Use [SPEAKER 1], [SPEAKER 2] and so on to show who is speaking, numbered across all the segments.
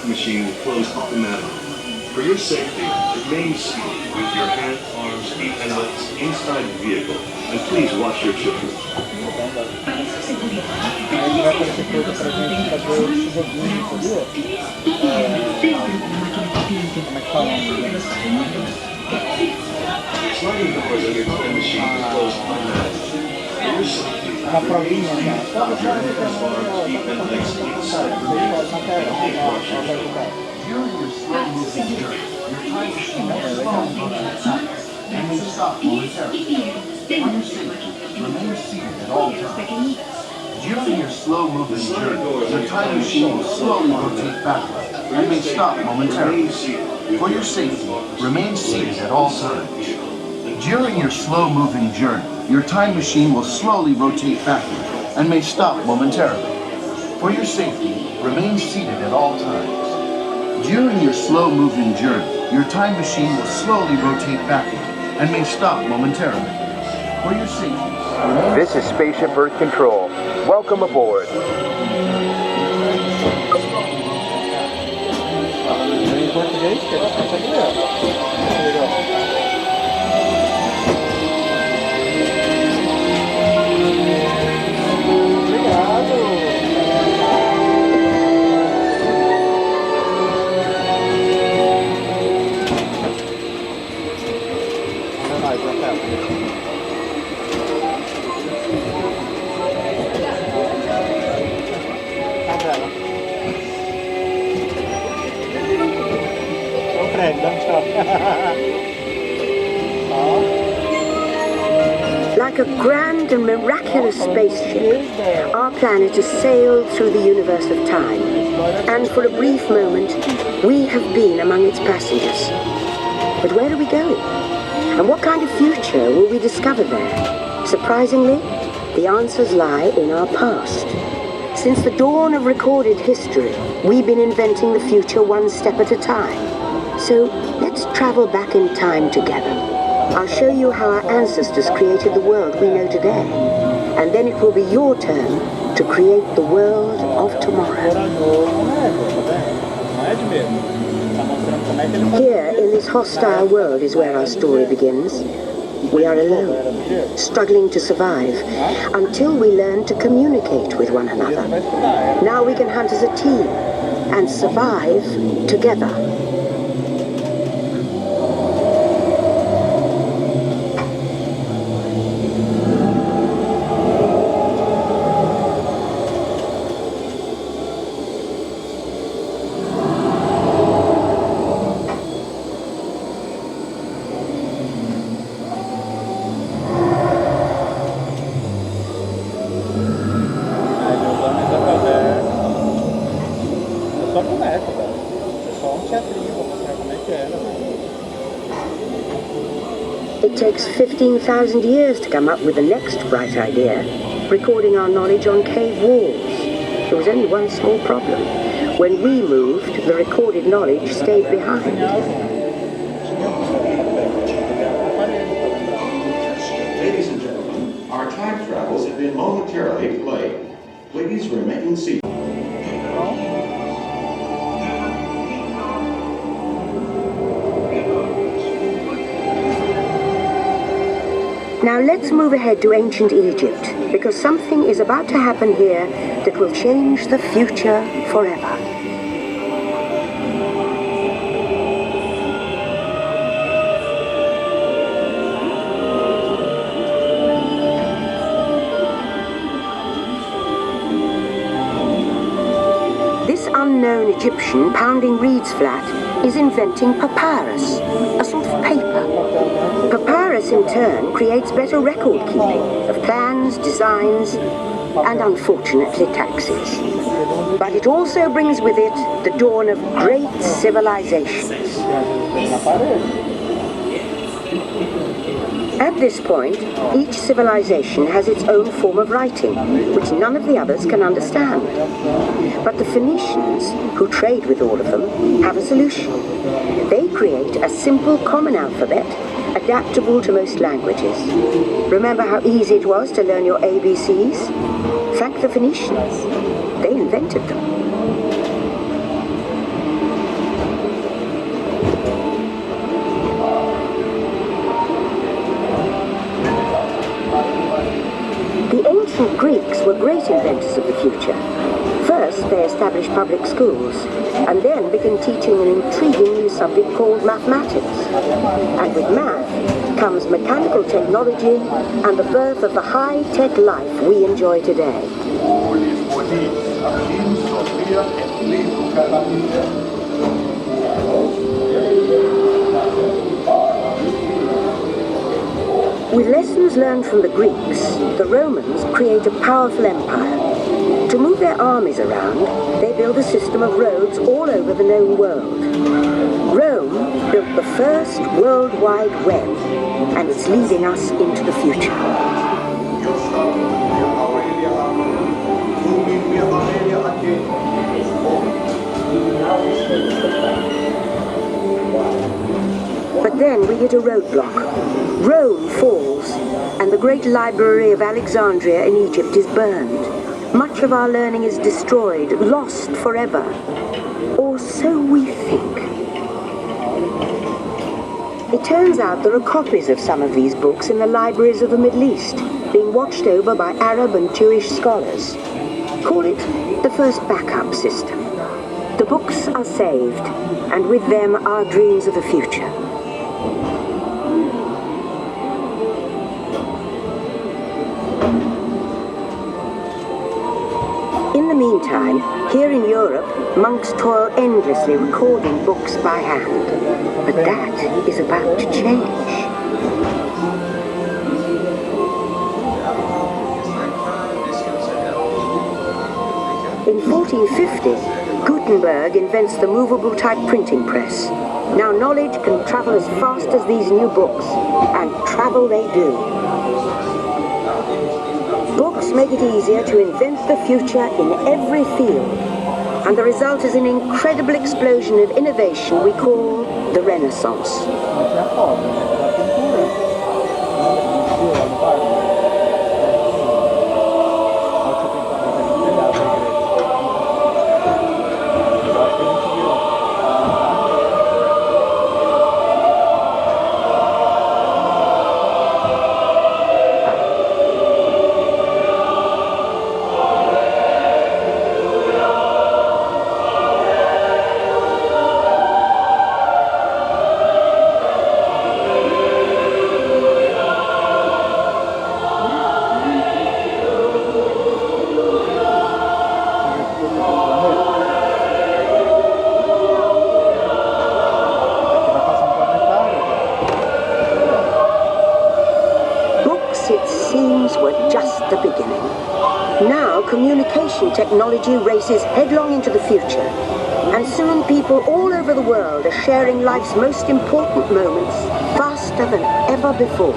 [SPEAKER 1] machine will close automatically. For your safety, remain seated with your hands, arms, feet, and legs inside the vehicle. And please watch your children. Sliding doors on your time machine will close automatically. For your safety, remain seated with your hands, arms, feet, and legs inside the vehicle. And please watch your children.
[SPEAKER 2] During your slow-moving journey, your time machine will slowly rotate backwards and may stop momentarily. On your safety, remain seated at all times. During your slow-moving journey, your time machine will slowly rotate backwards and may stop momentarily. For your safety, remain seated at all times. During your slow-moving journey, your time machine will slowly rotate backward and may stop momentarily. For your safety, remain seated at all times. During your slow-moving journey, your time machine will slowly rotate backward and may stop momentarily. For your safety,
[SPEAKER 3] this is Spaceship Earth Control. Welcome aboard.
[SPEAKER 4] Like a grand and miraculous spaceship, our planet has sailed through the universe of time, and for a brief moment, we have been among its passengers. But where are we going? And what kind of future will we discover there? Surprisingly, the answers lie in our past. Since the dawn of recorded history, we've been inventing the future one step at a time. So let's travel back in time together. I'll show you how our ancestors created the world we know today. And then it will be your turn to create the world of tomorrow. Here in this hostile world is where our story begins. We are alone, struggling to survive, until we learn to communicate with one another. Now we can hunt as a team and survive together. It takes 15,000 years to come up with the next bright idea, recording our knowledge on cave walls. There was only one small problem. When we moved, the recorded knowledge stayed behind.
[SPEAKER 5] Ladies and gentlemen, our time travels have been momentarily delayed. Please remain seated.
[SPEAKER 4] Now let's move ahead to ancient Egypt, because something is about to happen here that will change the future forever. This unknown Egyptian pounding reeds flat is inventing papyrus, a sort of paper. Papyrus, in turn, creates better record keeping of plans, designs, and unfortunately taxes. But it also brings with it the dawn of great civilizations. At this point, each civilization has its own form of writing, which none of the others can understand. But the Phoenicians, who trade with all of them, have a solution. They create a simple common alphabet, adaptable to most languages. Remember how easy it was to learn your ABCs? Thank the Phoenicians. They invented them. great inventors of the future. First, they established public schools, and then began teaching an intriguing new subject called mathematics. And with math comes mechanical technology and the birth of the high-tech life we enjoy today. With lessons learned from the Greeks, the Romans create a powerful empire. To move their armies around, they build a system of roads all over the known world. Rome built the first World Wide Web, and it's leading us into the future. But then we hit a roadblock. Rome falls, and the great library of Alexandria in Egypt is burned. Much of our learning is destroyed, lost forever. Or so we think. It turns out there are copies of some of these books in the libraries of the Middle East, being watched over by Arab and Jewish scholars. Call it the first backup system. The books are saved, and with them our dreams of the future. In the meantime, here in Europe, monks toil endlessly recording books by hand. But that is about to change. In 1450, Gutenberg invents the movable type printing press. Now knowledge can travel as fast as these new books, and travel they do. Books make it easier to invent the future in every field, and the result is an incredible explosion of innovation we call the Renaissance. Communication technology races headlong into the future, and soon people all over the world are sharing life's most important moments faster than ever before.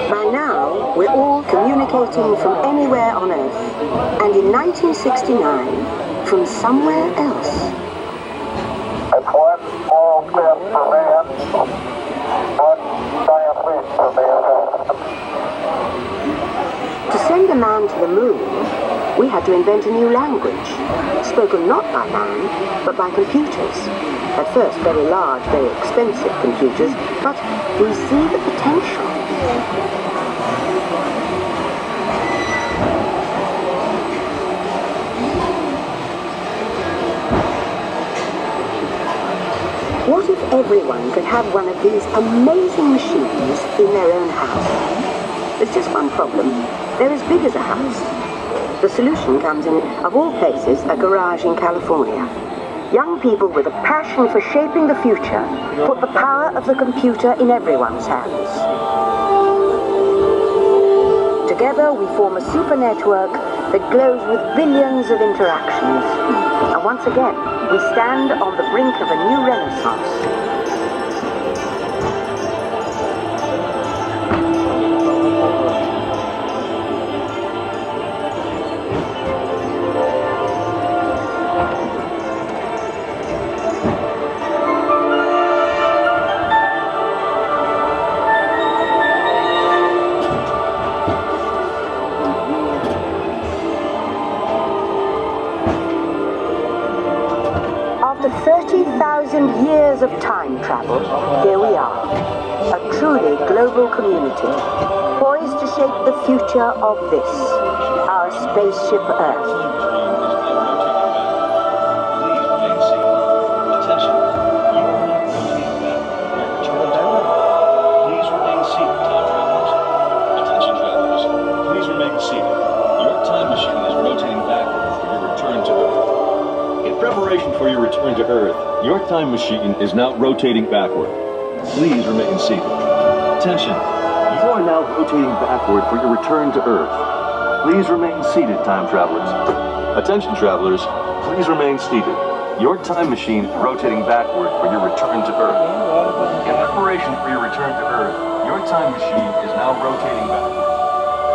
[SPEAKER 4] By now, we're all communicating from anywhere on Earth, and in 1969, from somewhere else.
[SPEAKER 6] It's one small step for man, one giant leap for mankind.
[SPEAKER 4] To send a man to the moon, we had to invent a new language, spoken not by man, but by computers. At first, very large, very expensive computers, but we see the potential. What if everyone could have one of these amazing machines in their own house? There's just one problem. They're as big as a house. The solution comes in, of all places, a garage in California. Young people with a passion for shaping the future put the power of the computer in everyone's hands. Together we form a super network that glows with billions of interactions. And once again, we stand on the brink of a new renaissance. After 30,000 years of time travel, here we are, a truly global community, poised to shape the future of this, our spaceship Earth.
[SPEAKER 7] For your return to Earth, your time machine is now rotating backward. Please remain seated. Attention, you are now rotating backward for your return to Earth. Please remain seated, time travelers. Attention, travelers, please remain seated. Your time machine is rotating backward for your return to Earth. In preparation for your return to Earth, your time machine is now rotating backward.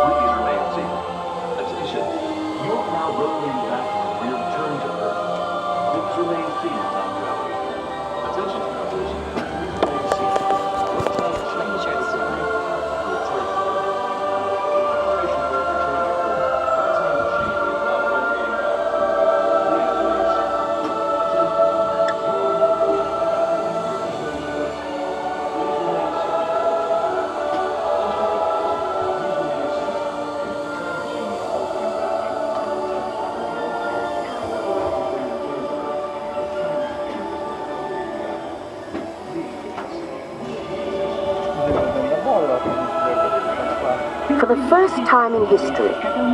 [SPEAKER 7] Please remain seated. Attention, you are now rotating backward for your return to Earth. Please remain seated, time travelers. Attention, travelers. Remain seated. Your time machine is now rotating
[SPEAKER 4] For the first time in history,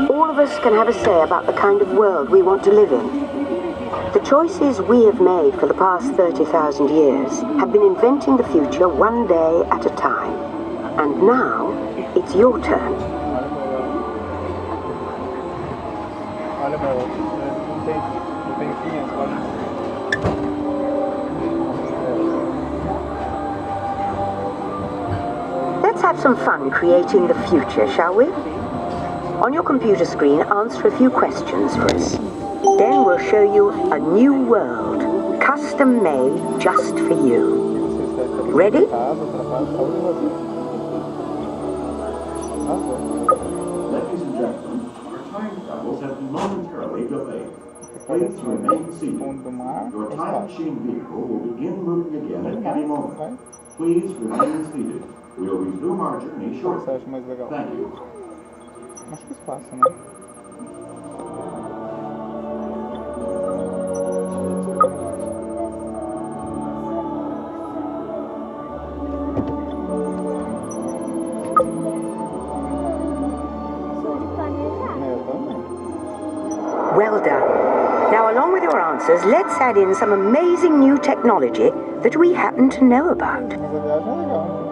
[SPEAKER 4] all of us can have a say about the kind of world we want to live in. The choices we have made for the past 30,000 years have been inventing the future one day at a time. And now, it's your turn. Let's have some fun creating the future, shall we? On your computer screen, answer a few questions for us. Then we'll show you a new world, custom made just for you. Ready?
[SPEAKER 5] Ladies and gentlemen, our time travels have been momentarily delayed. Please remain seated. Your time machine vehicle will begin moving again at any moment. Please remain seated. We will resume our journey shortly. Thank you.
[SPEAKER 8] Acho que espaço, né?
[SPEAKER 4] Well done. Now, along with your answers, let's add in some amazing new technology that we happen to know about.
[SPEAKER 8] Mas a viagem é legal.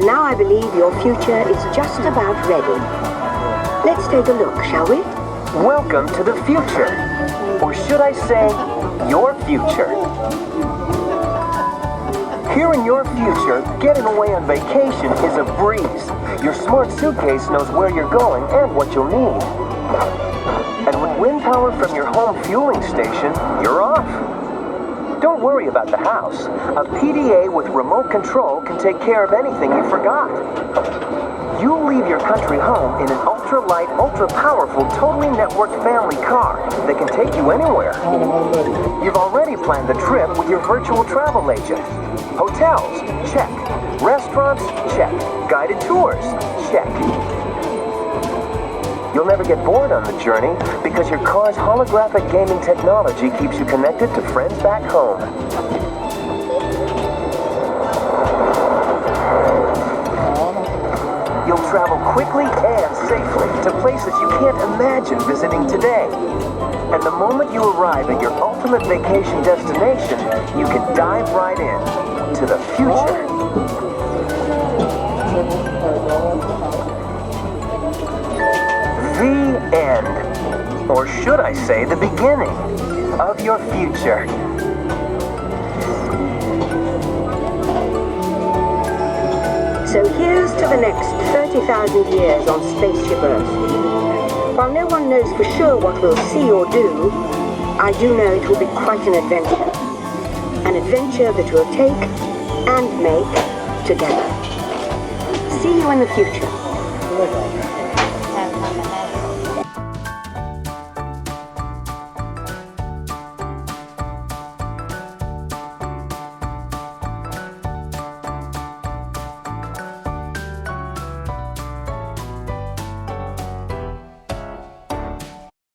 [SPEAKER 4] And now I believe your future is just about ready. Let's take a look, shall we?
[SPEAKER 3] Welcome to the future. Or should I say, your future. Here in your future, getting away on vacation is a breeze. Your smart suitcase knows where you're going and what you'll need. And with wind power from your home fueling station, you're off. Don't worry about the house. A PDA with remote control can take care of anything you forgot. You'll leave your country home in an ultra-light, ultra-powerful, totally networked family car that can take you anywhere. You've already planned the trip with your virtual travel agent. Hotels, check. Restaurants, check. Guided tours, check. You'll never get bored on the journey because your car's holographic gaming technology keeps you connected to friends back home. You'll travel quickly and safely to places you can't imagine visiting today. And the moment you arrive at your ultimate vacation destination, you can dive right in to the future. The end, or should I say the beginning, of your future.
[SPEAKER 4] So here's to the next 30,000 years on Spaceship Earth. While no one knows for sure what we'll see or do, I do know it will be quite an adventure. An adventure that we'll take and make together. See you in the future.